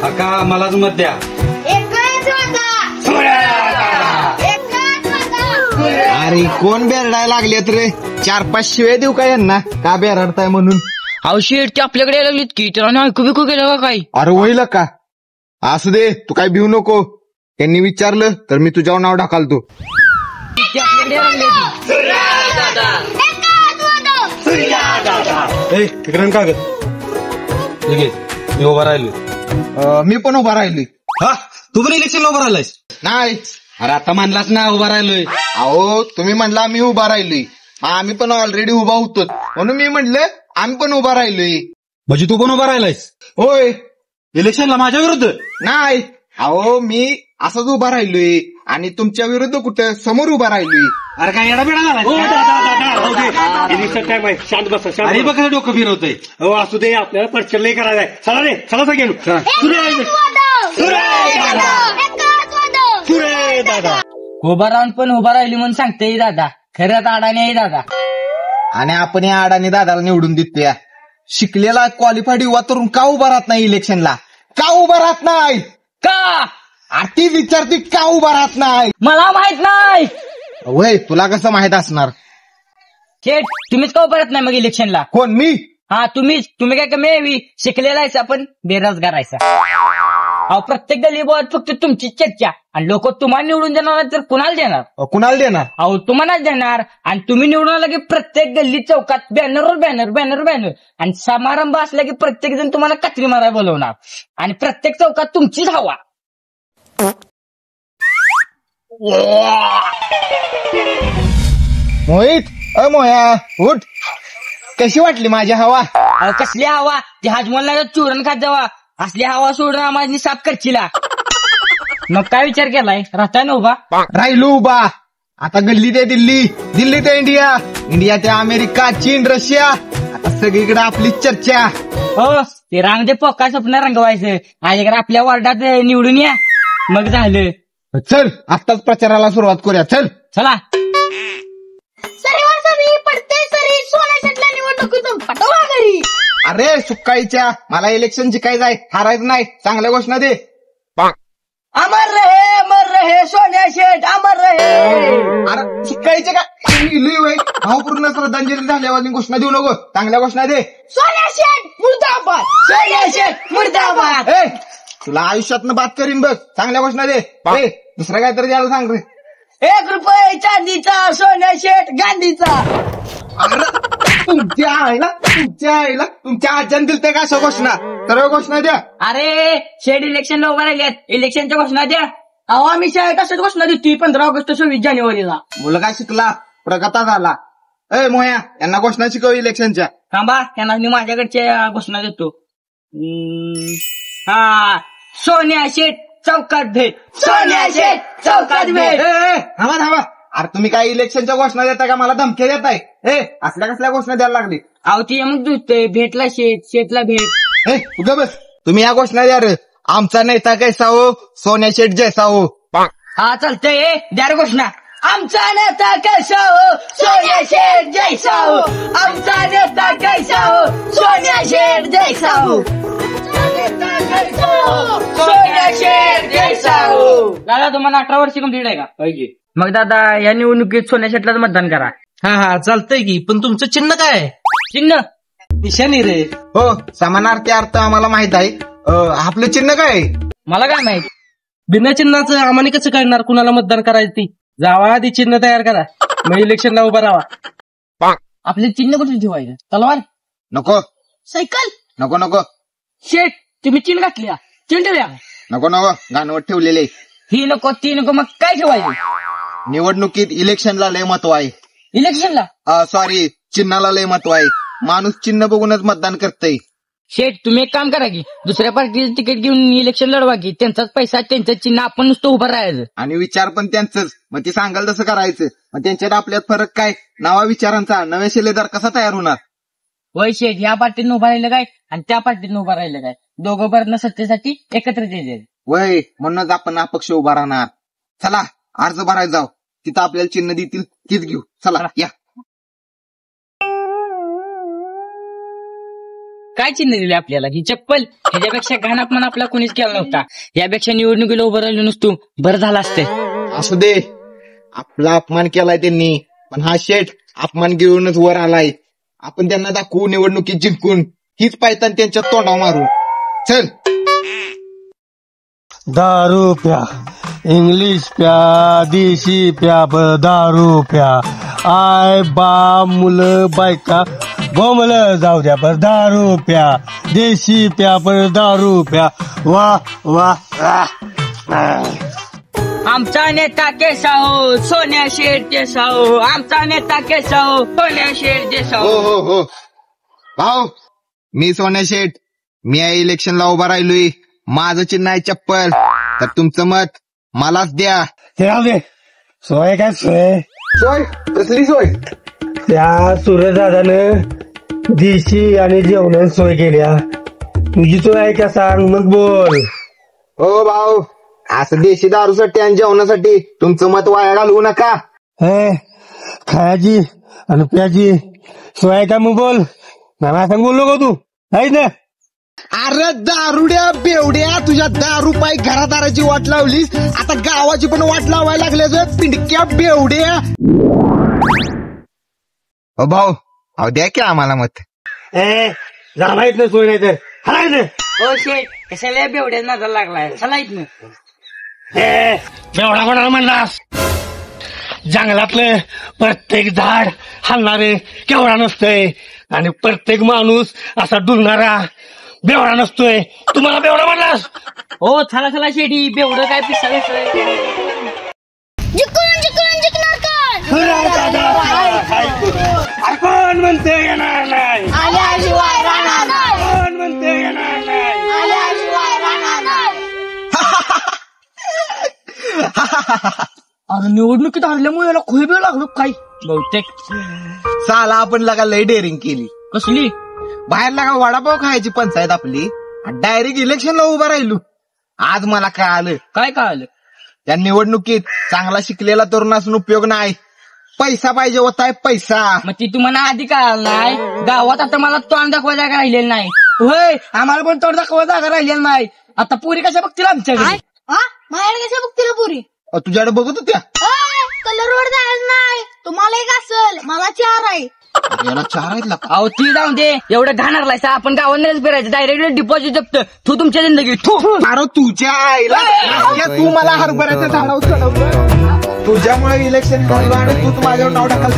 काका मलाच मत द्या. अरे कोण बेरडाय लागलेत रे? 4-5 शिवे देऊ का यांना का बेरडताय म्हणून? अहो शेट ते आपल्याकडे यायला लागलीत की त्याला ऐकू बिकू केलं का काही? अरे होईल का? असू दे, तू काय भिऊ नको. त्यांनी विचारलं तर मी तुझ्यावर नाव ढकलतो. ते आपल्याकडे यायला लागले. तिकडे कागद मी उभा राहिलो. मी पण उभा राहिलोय. हा तू पण इलेक्शनला उभा राहिलायस? नाही. अरे आता मानलाच ना उभा राहिलोय. अहो तुम्ही म्हणला मी उभा राहिलोय, आम्ही पण ऑलरेडी उभा होतो म्हणून मी म्हटलं आम्ही पण उभा राहिलोय. म्हणजे तू पण उभा राहिलायस होय. इलेक्शनला माझ्या विरुद्ध? नाही. अहो मी असंच उभा राहिलोय आणि तुमच्या विरुद्ध कुठं समोर उभा राहिलोय. अरे काय येडा बेडा झाला? शांत बसा, शांत अरे बसा. बघ कसं डोकं फिरवतंय. हो असू दे, आपल्याला प्रचार करायचा आहे. चला रे, चला सगळे. सुरे दादा. उभा राहून पण उभा राहिली म्हणून सांगते दादा. खरंच अडाणी आहे दादा. आणि आपण या अडाणी दादाला निवडून देतोय. शिकलेला क्वालिफाईड युवा तरुण का उभा राहत नाही इलेक्शनला? का उभा राहत नाही? का? ती विचारती का उभा राहत नाही? मला माहित नाही. वय तुला कसं माहित असणार? शेट तुम्हीच का उभा राहत नाही मग इलेक्शनला? कोण? मी? हा तुम्हीच. तुम्ही काय कमी यावी शिकलेला आहेसा पण बेरोजगार आहेसा. अहो प्रत्येक गल्लीबोळात फक्त तुमची चर्चा आणि लोक तुम्हाला निवडून देणार तर कुणाला देणार? कुणाला देणार? अहो तुम्हालाच देणार. आणि तुम्ही निवडून आला की प्रत्येक गल्ली चौकात बॅनरवर बॅनर बॅनर बॅनर आणि समारंभ असला की प्रत्येक जण तुम्हाला कचरी मारायला बोलवणार आणि प्रत्येक चौकात तुमचीच हवा. मोहित मोया उठ. कशी वाटली माझी हवा? अहो कसली हवा? ती हाजमोलला चूरण खात जावा. असली हवा सोडून आम्हाला साफ करशीला. मग काय विचार केलाय? राहताय ना उभा? राहिलो उभा. आता गल्ली ते दिल्ली, दिल्ली ते इंडिया, इंडिया ते अमेरिका, चीन, रशिया. आता सगळीकडे आपली चर्चा. हो ते रांग दे पोका स्वप्न रंगवायचं. माझ्याकडे आपल्या वॉर्डात निवडून या मग झालं. चल आत्ताच प्रचाराला सुरुवात करूया. चल चला. अरे सुकाळीच्या, मला इलेक्शन जिकायचंय, हारायचं नाही. चांगल्या घोषणा दे. अमर रहे सोन्या शेठ अमर रहे. अरे सुकाळीचे काय भावपूर्ण श्रद्धांजली झाल्यावर घोषणा देऊ नको. चांगल्या घोषणा दे. सोन्या शेठ मुर्दाबाद. सोन्या शेठ मुर्दाबाद. तुला आयुष्यातनं बात करीन बघ. चांगल्या घोषणा दे. दुसरं काहीतरी द्यायला सांग रे. 1 रुपये चांदीचा सोन्या शेठ गांधीचा. अरे तुमच्या आज्याने दिलते का अशा घोषणा? सर्व घोषणा द्या. अरे शेठ इलेक्शनला उभा राहिल्यात. इलेक्शनच्या घोषणा द्या. अहो आम्ही शाळेत असंच घोषणा देतोय 15 ऑगस्ट 26 जानेवारीला. मुलगा शिकला, प्रगता झाला. मोया यांना घोषणा शिकव इलेक्शनच्या. थांबा त्यांना मी माझ्याकडच्या घोषणा देतो. हा सोन्या शेठ चौकात भेट. सोन्या शेठ चौकात भेट. थांबा. अरे तुम्ही काय इलेक्शनच्या घोषणा देताय का मला धमक्या देताय? असल्या कसल्या घोषणा द्यायला लागली? अहो ती मग दुसते भेटला शेठला भेट. उगा बस. तुम्ही या घोषणा द्या रे. आमचा नेता कैसा हो, सोन्या शेठ जैसा हो. हा चालतंय. द्या रे घोषणा. आमचा नेता कैसा हो, सोन्या शेठ जैसा हो. आमचा नेता कैसा हो, सोन्या शेठ जैसा हो. सोन्या शेठ जैसा हो. दादा तुम्हाला 18 वर्ष कंप्लीट आहे का? पाहिजे. मग दादा या निवडणुकीत सोन्या शेठलाच मतदान करा. हा चालतंय की. पण तुमचं चिन्ह काय आहे? चिन्ह निशाणी रे. हो समानार्थी अर्थ आम्हाला माहित आहे. आपलं चिन्ह काय आहे? मला काय माहित. बिना चिन्हाचं आम्हाला कसं कळणार कुणाला मतदान करायचं ती? जावा आधी चिन्ह तयार करा, मग इलेक्शनला उभा राहा. आपले चिन्ह कुठे ठेवायचं? तलवार? नको सायकल? नको शेठ तुम्ही चिन्ह घातल्या. चिन्ह ठेवूया. नको गाणवट ठेवलेले. ही नको ती नको मग काय ठेवायचं? निवडणुकीत इलेक्शनला लय महत्व आहे. इलेक्शनला? सॉरी चिन्हाला लय महत्व आहे. माणूस चिन्ह बघूनच मतदान करतय. शेठ तुम्ही एक काम करा की दुसऱ्या पार्टीचं तिकीट घेऊन इलेक्शन लढवा की. त्यांचाच पैसा त्यांचं चिन्ह आपण नुसतं उभं राहायचं. आणि विचार पण त्यांचंच. मग ते सांगाल तसं करायचं. मग त्यांच्यात आपल्यात फरक काय? नवा विचारांचा नव्या शिलेदार कसा तयार होणार? वय शेठ ह्या पार्टीनं उभा राहिलं काय आणि त्या पार्टीनं उभा राहिलं काय? दोघं भरणं सत्तेसाठी एकत्र येते. वय म्हणूनच आपण अपक्ष उभा राहणार. चला अर्ज भरायला जाऊ. तिथं आपल्याला चिन्ह देतील तीच घेऊ. चला या. काय चिन्ह दिले आपल्याला ही चप्पल? ह्याच्यापेक्षा घाण अपमान आपला कोणीच केला नव्हता. यापेक्षा निवडणुकीला उभं राहिलो नसतो बरं झालं असतं. असू दे, आपला अपमान केलाय त्यांनी, पण हा शेठ अपमान घेऊनच वर आलाय. आपण त्यांना दाखवू निवडणुकीत जिंकून, हीच पायतान त्यांच्या तोंडावर मारू. चल. दारू प्या, इंग्लिश प्या, देशी प्या, दारू प्या. आय बा मुलं बायका बोमलं जाऊ द्या, पर दारू प्या, देशी प्या, पर दारू प्या. वा वा. आमचा नेता केसा हो, सोन्या शेठ जैसा हो. आमचा नेता केसा हो, सोन्या शेठ जैसा हो हो. हो हो भाऊ, मी सोन्या शेठ. मी या इलेक्शनला उभा राहिलोय. माझं चिन्ह आहे चप्पल. तर तुमचं मत मलाच द्या. ते राहू दे. सोय काय सोय? सोय कसली सोय? त्या सूर्यदादानं देशी आणि जेवण सोय केल्या. तुझी सोय आहे का सांग मग बोल. हो भाऊ, असं देशी दारूसाठी आणि जेवणासाठी तुमचं मत वाया घालवू नका. हे खायची आणि प्याची सोय आहे का मग बोल. मला सांग बोललो का तू आहेस ना? अरे दारुड्या बेवड्या, तुझ्या दारू पायी घरादाराची वाट लावलीस, आता गावाची पण वाट लावायला लागल्या पिंडक्या बेवड्या. हो भाऊ, अहो द्या की आम्हाला मत. जा माहित ना सोय नाही तर हाय ना. हो शेठ, कशाला बेवड्या नादाला लागलाय? चला इथनं. बेवडा कोणाला म्हणलास? जंगलातलं प्रत्येक झाड हलणारे केवढा नसतंय आणि प्रत्येक माणूस असा डुलणारा बेवडा नसतोय. तुम्हाला बेवडा म्हणलास? हो चला चला शेठी, बेवडं काय पिसाळ कोण म्हणते येणार नाही? कोण म्हणते येणार नाही? अरे निवडणुकीत हरल्यामुळे याला खोय बी लागलो काय बहुतेक. साला आपण लगा लय डेअरिंग केली. कसली? बाहेर लगा वडापाव खायची पंचायत आपली, डायरेक्ट इलेक्शनला उभा राहिलो. आज मला कळालं काय कळालं? त्या निवडणुकीत चांगला शिकलेला तरुण असून उपयोग नाही. पैसा पाहिजे होताय, पैसा. मग ती तुम्हाला आधी कळालं नाही? गावात आता मला तोंड दाखवायला जागा राहिलेली नाही. होय, आम्हाला पण तोंड दाखवायला जागा राहिलेली नाही. आता पुरी कशा बघतील आमच्याकडे? माझ्याकडे कशा बघतील पुरी? तुझ्याकडे बघत होत्या? कलरवर जायचं नाही. तुम्हाला एक असेल, मला 4 आहे. याला 4 आहेत लागा. अहो ती जाऊन दे, एवढं घाणारलाय सा आपण गावांनाच फिरायचं. डायरेक्ट डिपॉझिट जपतं तू तुमच्या जिंदगी. अरे तुझ्या आईला तू मला हरभऱ्याच्या झाडावर चढवलं. तुझ्यामुळे इलेक्शन आणि तूच माझ्यावर नाव टाकाल.